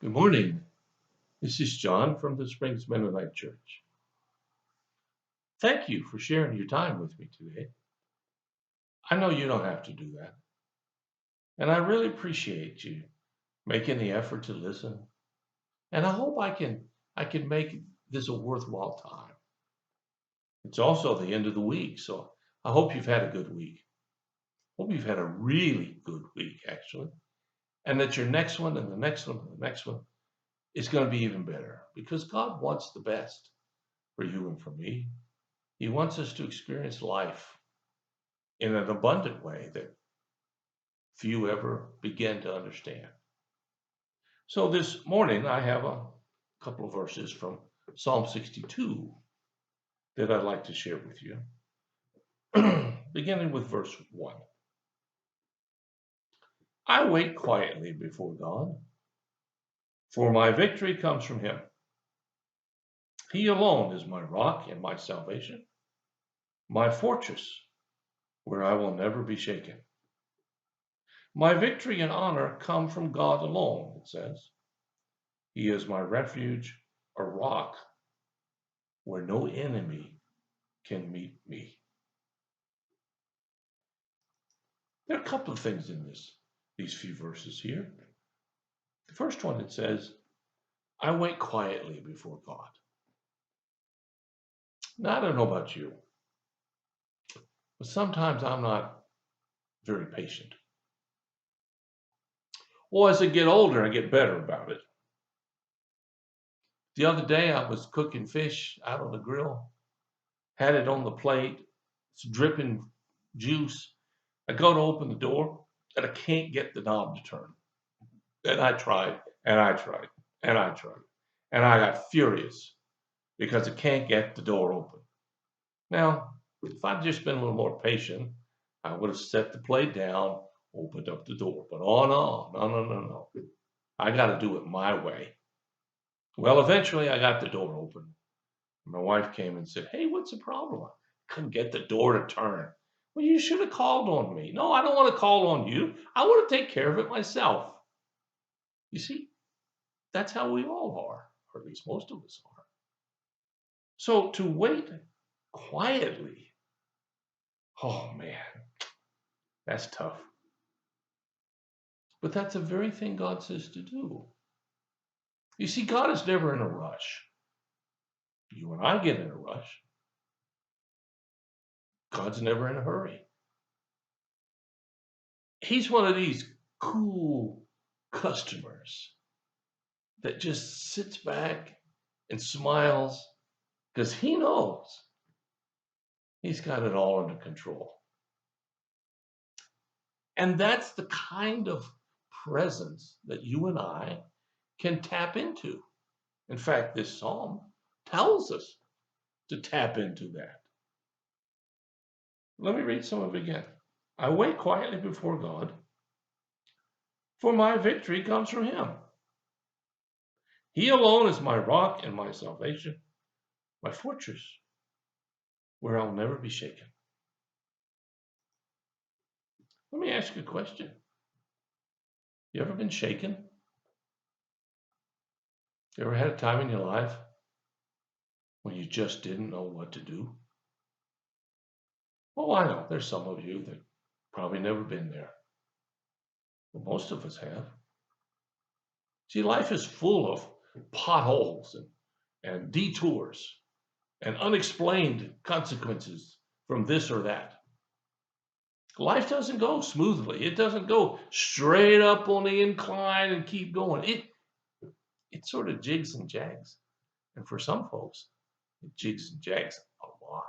Good morning. This is John from the Springs Mennonite Church. Thank you for sharing your time with me today. I know you don't have to do that, and I really appreciate you making the effort to listen. And I hope I can make this a worthwhile time. It's also the end of the week, so I hope you've had a good week. Hope you've had a really good week, actually, and that your next one and the next one and the next one is going to be even better because God wants the best for you and for me. He wants us to experience life in an abundant way that few ever begin to understand. So this morning, I have a couple of verses from Psalm 62 that I'd like to share with you, beginning with verse 1. I wait quietly before God, for my victory comes from him. He alone is my rock and my salvation, my fortress, where I will never be shaken. My victory and honor come from God alone, it says. He is my refuge, a rock where no enemy can meet me. There are a couple of things in these few verses here. The first one, it says, I wait quietly before God. Now, I don't know about you, but sometimes I'm not very patient. Well, as I get older, I get better about it. The other day, I was cooking fish out on the grill, had it on the plate, it's dripping juice. I go to open the door, and I can't get the knob to turn. And I tried, and I tried, and I tried. And I got furious because I can't get the door open. Now, if I'd just been a little more patient, I would have set the plate down, opened up the door. But oh no, no, no, no, no. I got to do it my way. Well, eventually I got the door open. My wife came and said, Hey, what's the problem? I couldn't get the door to turn. Well, you should have called on me. No, I don't want to call on you. I want to take care of it myself. You see, that's how we all are, or at least most of us are. So to wait quietly, oh man, that's tough. But that's the very thing God says to do. You see, God is never in a rush. You and I get in a rush. God's never in a hurry. He's one of these cool customers that just sits back and smiles because he knows he's got it all under control. And that's the kind of presence that you and I can tap into. In fact, this psalm tells us to tap into that. Let me read some of it again. I wait quietly before God, for my victory comes from him. He alone is my rock and my salvation, my fortress, where I'll never be shaken. Let me ask you a question. You ever been shaken? You ever had a time in your life when you just didn't know what to do? Well, I know there's some of you that probably never been there, but most of us have. See, life is full of potholes and detours and unexplained consequences from this or that. Life doesn't go smoothly. It doesn't go straight up on the incline and keep going. It sort of jigs and jags. And for some folks, it jigs and jags a lot.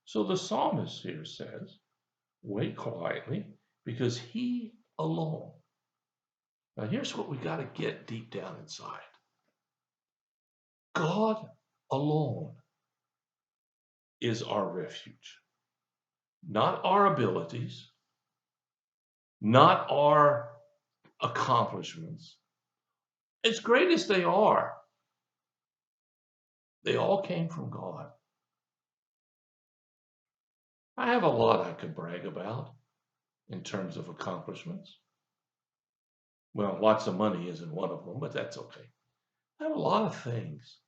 So the psalmist here says, wait quietly because he alone. Now here's what we got to get deep down inside. God alone is our refuge, not our abilities, not our accomplishments. As great as they all came from God. I have a lot I could brag about in terms of accomplishments. Well, lots of money isn't one of them, but that's okay. I have a lot of things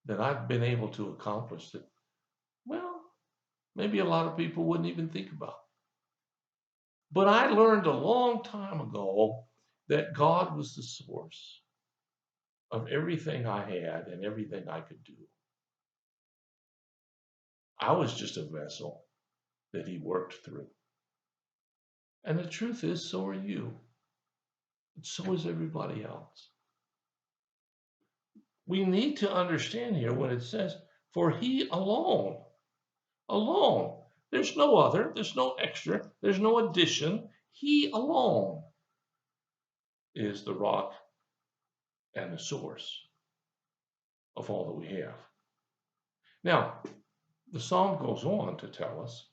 that I've been able to accomplish that, well, maybe a lot of people wouldn't even think about. But I learned a long time ago that God was the source of everything I had and everything I could do. I was just a vessel that He worked through. And the truth is, so are you. And so is everybody else. We need to understand here when it says, for He alone, alone. There's no other, there's no extra, there's no addition. He alone is the rock and the source of all that we have. Now, the psalm goes on to tell us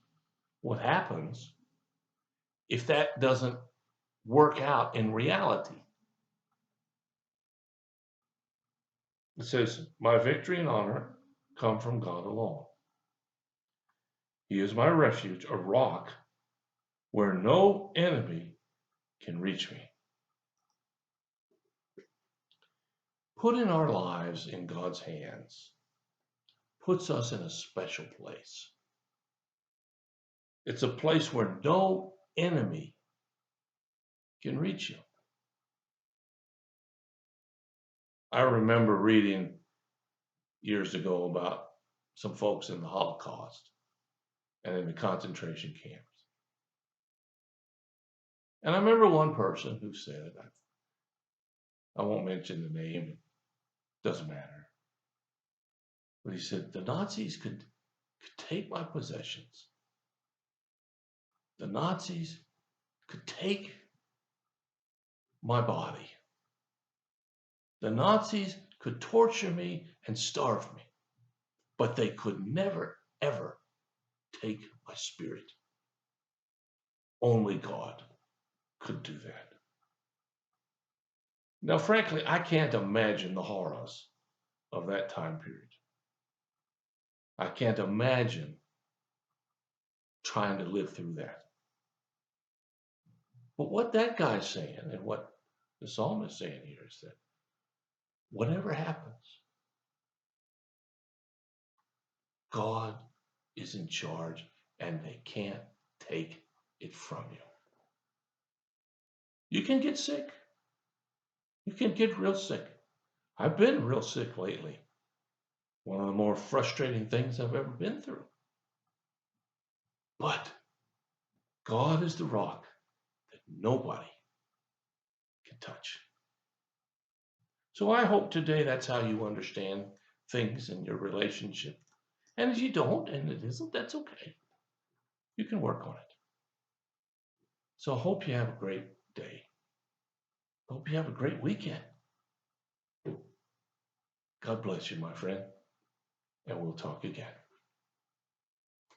what happens if that doesn't work out in reality. It says, my victory and honor come from God alone. He is my refuge, a rock where no enemy can reach me. Putting our lives in God's hands puts us in a special place. It's a place where no enemy can reach you. I remember reading years ago about some folks in the Holocaust and in the concentration camps. And I remember one person who said, I won't mention the name, it doesn't matter. But he said, the Nazis could take my possessions. The Nazis could take my body. The Nazis could torture me and starve me, but they could never, ever take my spirit. Only God could do that. Now, frankly, I can't imagine the horrors of that time period. I can't imagine trying to live through that. But what that guy's saying and what the psalmist is saying here is that whatever happens, God is in charge and they can't take it from you. You can get sick. You can get real sick. I've been real sick lately. One of the more frustrating things I've ever been through. But God is the rock that nobody can touch. So I hope today that's how you understand things in your relationship. And if you don't, and it isn't, that's okay. You can work on it. So I hope you have a great day. Hope you have a great weekend. God bless you, my friend, and we'll talk again.